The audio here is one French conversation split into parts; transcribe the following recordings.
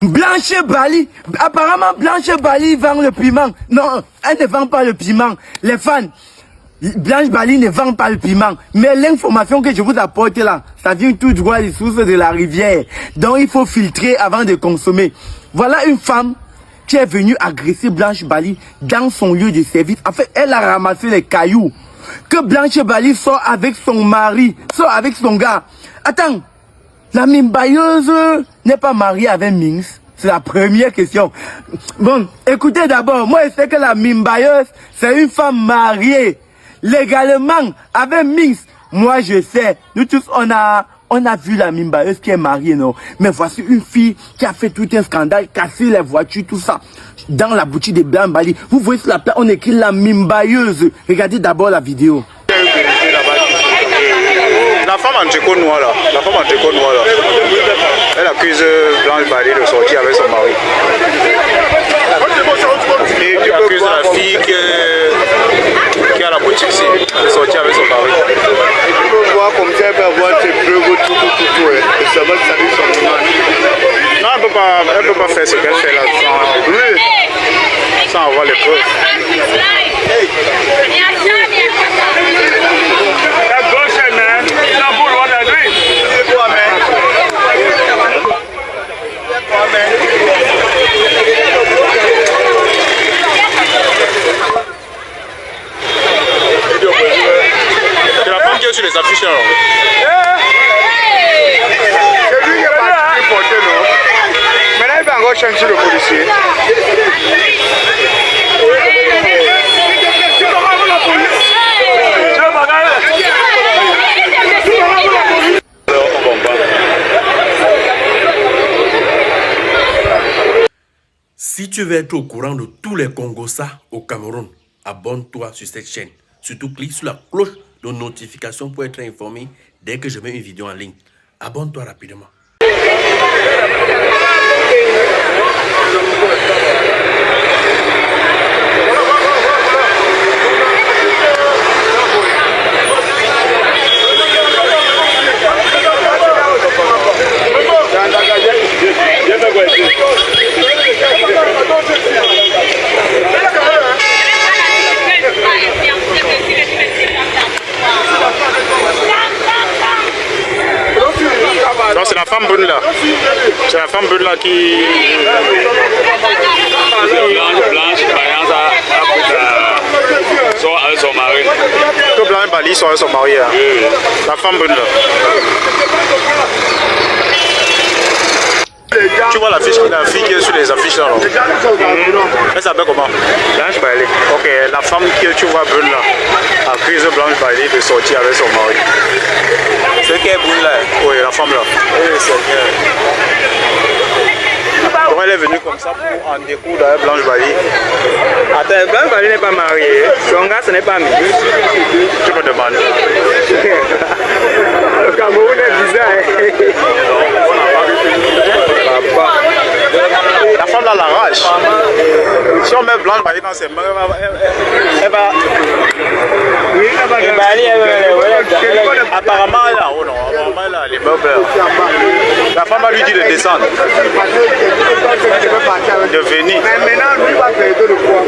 Blanche Bali, apparemment Blanche Bali vend le piment. Non, elle ne vend pas le piment. Les fans, Blanche Bali ne vend pas le piment. Mais l'information que je vous apporte là, ça vient tout droit des sources de la rivière. Donc il faut filtrer avant de consommer. Voilà une femme qui est venue agresser Blanche Bali dans son lieu de service. En fait, elle a ramassé les cailloux. Que Blanche Bali sort avec son mari, sort avec son gars. Attends. La mimbailleuse n'est pas mariée avec Minx. C'est la première question. Bon, écoutez d'abord, moi je sais que la mimbailleuse, c'est une femme mariée. Légalement, avec Minx, moi je sais. Nous tous, on a vu la mimbailleuse qui est mariée, non? Mais voici une fille qui a fait tout un scandale, cassé les voitures, tout ça. Dans la boutique de Blanche Bali. Vous voyez sur la plaque, on écrit la mimbailleuse. Regardez d'abord la vidéo. La femme en tricot noir là, elle accuse Blanche Bali de sortir avec son mari. Et tu accuses la fille qui a la boutique ici de sortir avec son mari. Tu peux voir comme ça, elle peut avoir ses preuves, tout, et ça va salir son image. Non, elle ne peut pas faire ce qu'elle fait là sans avoir les preuves. C'est la femme qui est sur les affiches alors. C'est lui qui est parti porter, non? Maintenant, il va encore changer le policier. Si tu veux être au courant de tous les Congossas au Cameroun, abonne-toi sur cette chaîne. Surtout clique sur la cloche de notification pour être informé dès que je mets une vidéo en ligne. Abonne-toi rapidement. Donc c'est la femme brune là. C'est la femme brune là qui... Blanche sort avec son mari. Que Blanche Bali sort avec son mari. Hein. Oui. La femme brune là. Tu vois la fille qui est sur les affiches là. Elle s'appelle comment? Blanche Bali. Ok, la femme que tu vois brune là accuse Blanche Bali de sortir avec son mari. C'est qui est brune là? Oui, la femme là. Oui, c'est bien. Donc elle est venue comme ça pour en découdre avec Blanche Bali. Attends, Blanche Bali n'est pas mariée. Son gars, ce n'est pas Minx. Tu me demandes. Le Cameroun est bizarre. La femme là l'arrache. Si on met Blanche Bali dans ses mains, elle va... Apparemment elle est en haut, non? Apparemment elle a les meubles là. La femme va lui dire de descendre. De venir. Mais maintenant, lui va perdre le poids.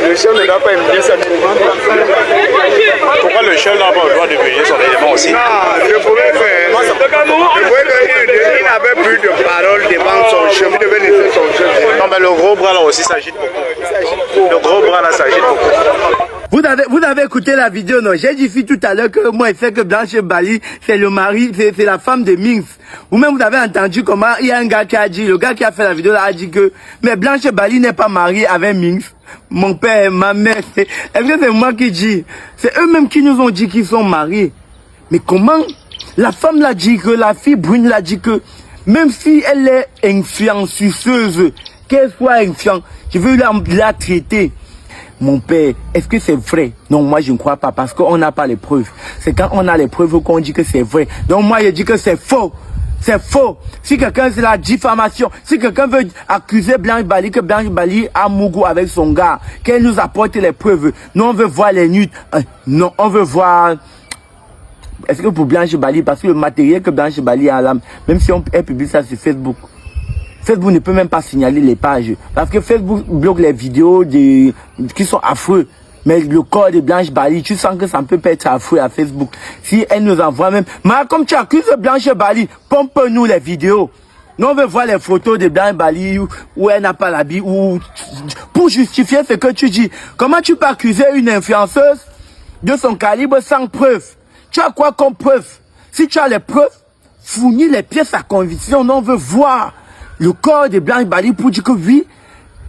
Le chef ne doit pas aimer ça. Pourquoi le chef n'a pas le droit de payer son élément aussi? Non, je pouvais faire. Il n'avait plus de parole devant son chef. Il devait laisser son chef. Non, mais le gros bras là aussi s'agite beaucoup. Le gros bras là s'agite beaucoup. Vous avez écouté la vidéo, non? J'ai dit tout à l'heure que moi, je sais que Blanche Bali, c'est le mari, c'est la femme de Minx. Vous-même, vous avez entendu comment il y a un gars qui a dit, le gars qui a fait la vidéo là a dit que, mais Blanche Bali n'est pas mariée avec Minx. Mon père, ma mère, est-ce que c'est moi qui dis? C'est eux-mêmes qui nous ont dit qu'ils sont mariés. Mais comment? La femme l'a dit que, la fille brune l'a dit que, même si elle est influenceuse, qu'elle soit influente, Je veux la traiter. Mon père, est-ce que c'est vrai? Non, moi je ne crois pas parce qu'on n'a pas les preuves. C'est quand on a les preuves qu'on dit que c'est vrai. Donc moi je dis que c'est faux. C'est faux. Si quelqu'un c'est la diffamation, si quelqu'un veut accuser Blanche Bali, que Blanche Bali a Mougou avec son gars, qu'elle nous apporte les preuves. Nous on veut voir les nudes. Non, on veut voir... Est-ce que pour Blanche Bali, parce que le matériel que Blanche Bali a là, même si elle publie ça sur Facebook, Facebook ne peut même pas signaler les pages. Parce que Facebook bloque les vidéos qui sont affreux. Mais le corps de Blanche Bali, tu sens que ça ne peut pas être affreux à Facebook. Si elle nous envoie même... Mais comme tu accuses Blanche Bali, pompe-nous les vidéos. Nous, on veut voir les photos de Blanche Bali où elle n'a pas l'habit. Pour justifier ce que tu dis. Comment tu peux accuser une influenceuse de son calibre sans preuve? Tu as quoi comme preuve? Si tu as les preuves, fournis les pièces à conviction. Nous, on veut voir le corps de Blanche Bali pour dire que oui,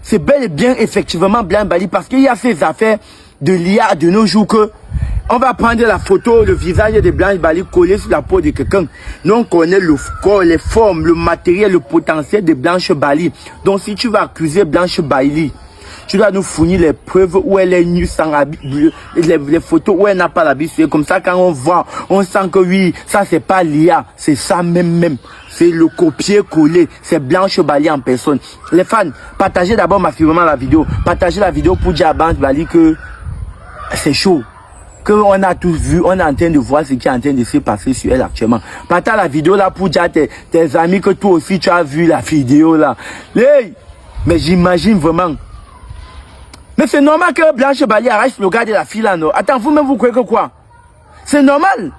c'est bel et bien effectivement Blanche Bali parce qu'il y a ces affaires de l'IA de nos jours que on va prendre la photo, le visage de Blanche Bali collé sur la peau de quelqu'un. Nous on connaît le corps, les formes, le matériel, le potentiel de Blanche Bali. Donc si tu vas accuser Blanche Bali, tu dois nous fournir les preuves où elle est nue sans habit, les photos où elle n'a pas l'habit. C'est comme ça quand on voit, on sent que oui, ça c'est pas l'IA, c'est ça même. C'est le copier-coller, c'est Blanche Bali en personne. Les fans, partagez d'abord massivement la vidéo. Partagez la vidéo pour dire à Blanche Bali que c'est chaud. qu'on a tous vu, on est en train de voir ce qui est en train de se passer sur elle actuellement. Partage la vidéo là pour dire à tes amis que toi aussi tu as vu la vidéo là. Hey, mais j'imagine vraiment. Mais c'est normal que Blanche Bali arrache le gars de la fille là, non? Attends, vous-même vous croyez que quoi? C'est normal.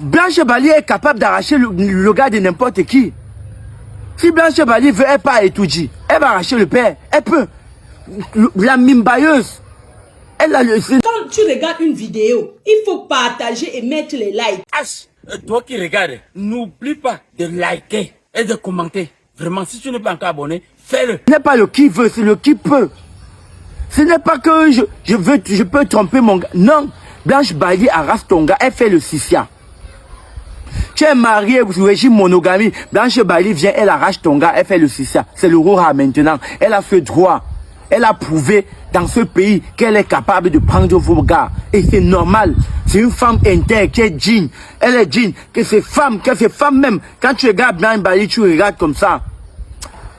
Blanche Bali est capable d'arracher le gars de n'importe qui. Si Blanche Bali veut, elle part et tout dit. Elle va arracher le père. Elle peut. La mimbailleuse. Elle a le... Quand tu regardes une vidéo, il faut partager et mettre les likes. Toi qui regardes, n'oublie pas de liker et de commenter. Vraiment, si tu n'es pas encore abonné, fais-le. Ce n'est pas le qui veut, c'est le qui peut. Ce n'est pas que je peux tromper mon gars. Non. Blanche Bali arrache ton gars, elle fait le sissia. Tu es marié sous régime monogamie. Blanche Bali vient, elle arrache ton gars, elle fait le sissia. C'est le Rora maintenant. Elle a ce droit. Elle a prouvé dans ce pays qu'elle est capable de prendre vos gars. Et c'est normal. C'est une femme intègre qui est digne. Elle est digne. Que ces femmes même, quand tu regardes Blanche Bali, tu regardes comme ça.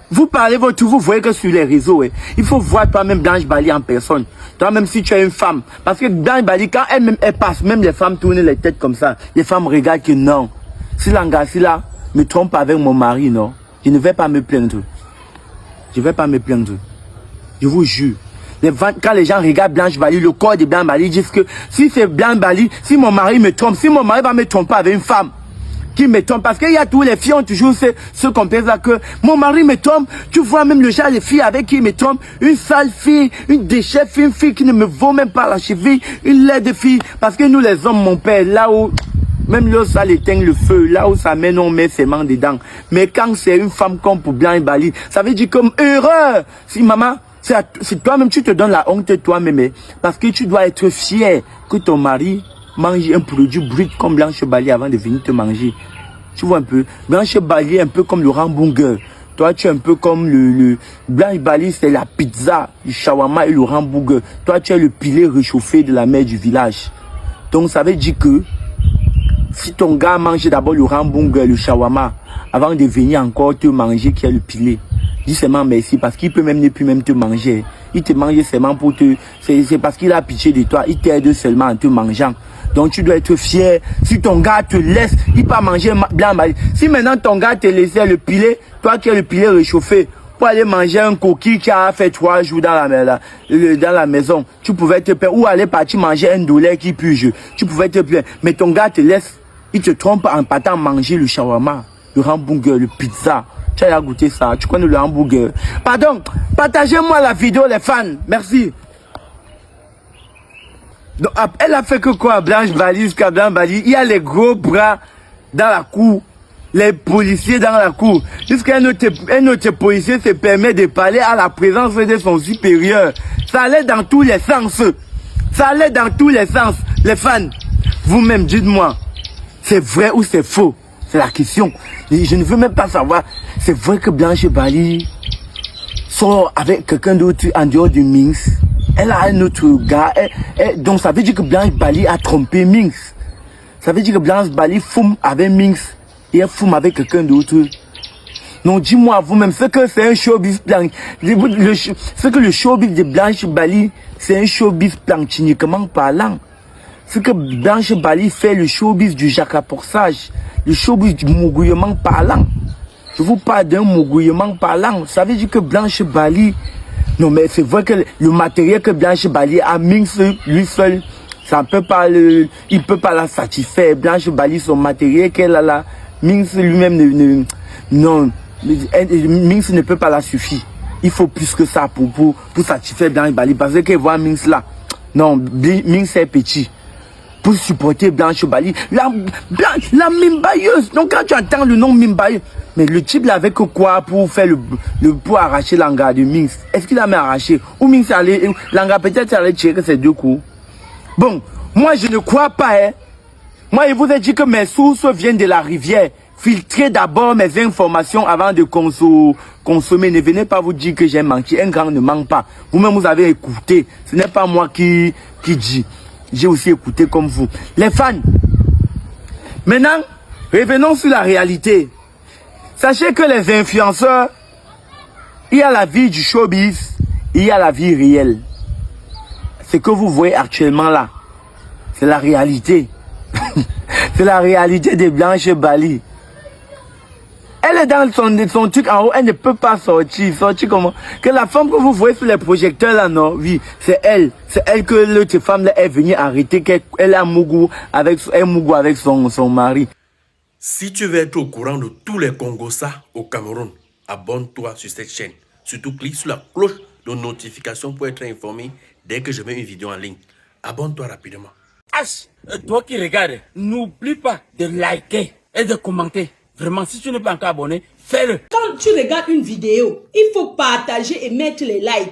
Vous parlez votre, vous voyez que sur les réseaux, il faut voir toi-même Blanche Bali en personne. Toi-même si tu es une femme. Parce que Blanche Bali, quand elle-même elle passe, même les femmes tournent les têtes comme ça. Les femmes regardent que non. Si l'angassi là me trompe avec mon mari, non, je ne vais pas me plaindre. Je ne vais pas me plaindre. Je vous jure. Quand les gens regardent Blanche Bali, le corps de Blanche Bali, ils disent que si c'est Blanche Bali, si mon mari me trompe, si mon mari va me tromper avec une femme qui me trompe, parce qu'il y a tous les filles ont toujours ce complexe là que mon mari me trompe, tu vois même le genre de filles avec qui me trompe, une sale fille, une déchet fille, une fille qui ne me vaut même pas la cheville, une laide fille, parce que nous les hommes, mon père, là où même là, ça éteint le feu, là où ça mène, on met ses mains dedans. Mais quand c'est une femme comme pour Blanche Bali, ça veut dire comme erreur. Si maman, c'est toi-même, tu te donnes la honte toi-même. Parce que tu dois être fier que ton mari mange un produit brut comme Blanche Bali avant de venir te manger. Tu vois un peu. Blanche Bali est un peu comme le hamburger. Toi, tu es un peu comme le Blanche Bali, c'est la pizza, le shawarma et le hamburger. Toi, tu es le pilet réchauffé de la mère du village. Donc, ça veut dire que si ton gars mange d'abord le hamburger, le shawarma, avant de venir encore te manger qui est le pilet, dis seulement merci parce qu'il peut même ne plus même te manger. Il te mange seulement pour te... C'est parce qu'il a pitié de toi. Il t'aide seulement en te mangeant. Donc tu dois être fier. Si ton gars te laisse, il peut manger Blanche Bali. Si maintenant ton gars te laissait le pilet, toi qui as le pilet réchauffé, pour aller manger un coquille qui a fait 3 jours dans la maison, tu pouvais te plaindre. Ou aller partir manger un doulet qui pue. Tu pouvais te plaindre. Mais ton gars te laisse. Il te trompe en partant manger le shawarma, le hamburger, le pizza. Tu as goûté ça, tu connais le hamburger. Pardon, partagez-moi la vidéo les fans, merci. Donc, elle a fait que quoi, Blanche Bali, jusqu'à Blanche Bali, il y a les gros bras dans la cour, les policiers dans la cour. Jusqu'à un autre policier se permet de parler à la présence de son supérieur. Ça allait dans tous les sens. Ça allait dans tous les sens. Les fans, vous-même, dites-moi. C'est vrai ou c'est faux? C'est la question. Je ne veux même pas savoir. C'est vrai que Blanche Bali sort avec quelqu'un d'autre en dehors de Minx. Elle a un autre gars. Donc ça veut dire que Blanche Bali a trompé Minx. Ça veut dire que Blanche Bali fume avec Minx et elle fume avec quelqu'un d'autre. Non, dis-moi vous-même, ce que c'est un showbiz plank. Ce que le showbiz de Blanche Bali, c'est un showbiz planchiniquement parlant. Ce que Blanche Bali fait, le showbiz du jacapoursage, le showbiz du mougouillement parlant. Je vous parle d'un mougouillement parlant. Ça veut dire que Blanche Bali... Non, mais c'est vrai que le matériel que Blanche Bali a, Minx, lui seul, ça peut pas il peut pas la satisfaire. Blanche Bali, son matériel qu'elle a là, Minx lui-même non, Minx ne peut pas la suffire. Il faut plus que ça pour satisfaire Blanche Bali. Parce que voit Minx là, non, Minx est petit. Pour supporter Blanche Bali, la mimbailleuse. Donc quand tu entends le nom mimbailleuse, mais le type là avec quoi pour faire pour arracher l'anga de Minx? Est-ce qu'il a même arraché? Ou Minx allait, l'anga peut-être allait tirer ses deux coups. Bon, moi je ne crois pas, hein. Moi je vous ai dit que mes sources viennent de la rivière. Filtrez d'abord mes informations avant de consommer. Ne venez pas vous dire que j'ai menti. Un grand ne ment pas. Vous-même vous avez écouté. Ce n'est pas moi qui dis. J'ai aussi écouté comme vous. Les fans. Maintenant, revenons sur la réalité. Sachez que les influenceurs, il y a la vie du showbiz, il y a la vie réelle. Ce que vous voyez actuellement là, c'est la réalité. C'est la réalité de Blanche Bali. Elle est dans son truc en haut, elle ne peut pas sortir. Sortir comment? Que la femme que vous voyez sur les projecteurs là, non? Oui, c'est elle. C'est elle que l'autre femme là est venue arrêter, qu'elle a Mougou avec son mari. Si tu veux être au courant de tous les Congossas au Cameroun, abonne-toi sur cette chaîne. Surtout clique sur la cloche de notification pour être informé dès que je mets une vidéo en ligne. Abonne-toi rapidement. Toi qui regardes, n'oublie pas de liker et de commenter. Vraiment, si tu n'es pas encore abonné, fais-le. Quand tu regardes une vidéo, il faut partager et mettre les likes.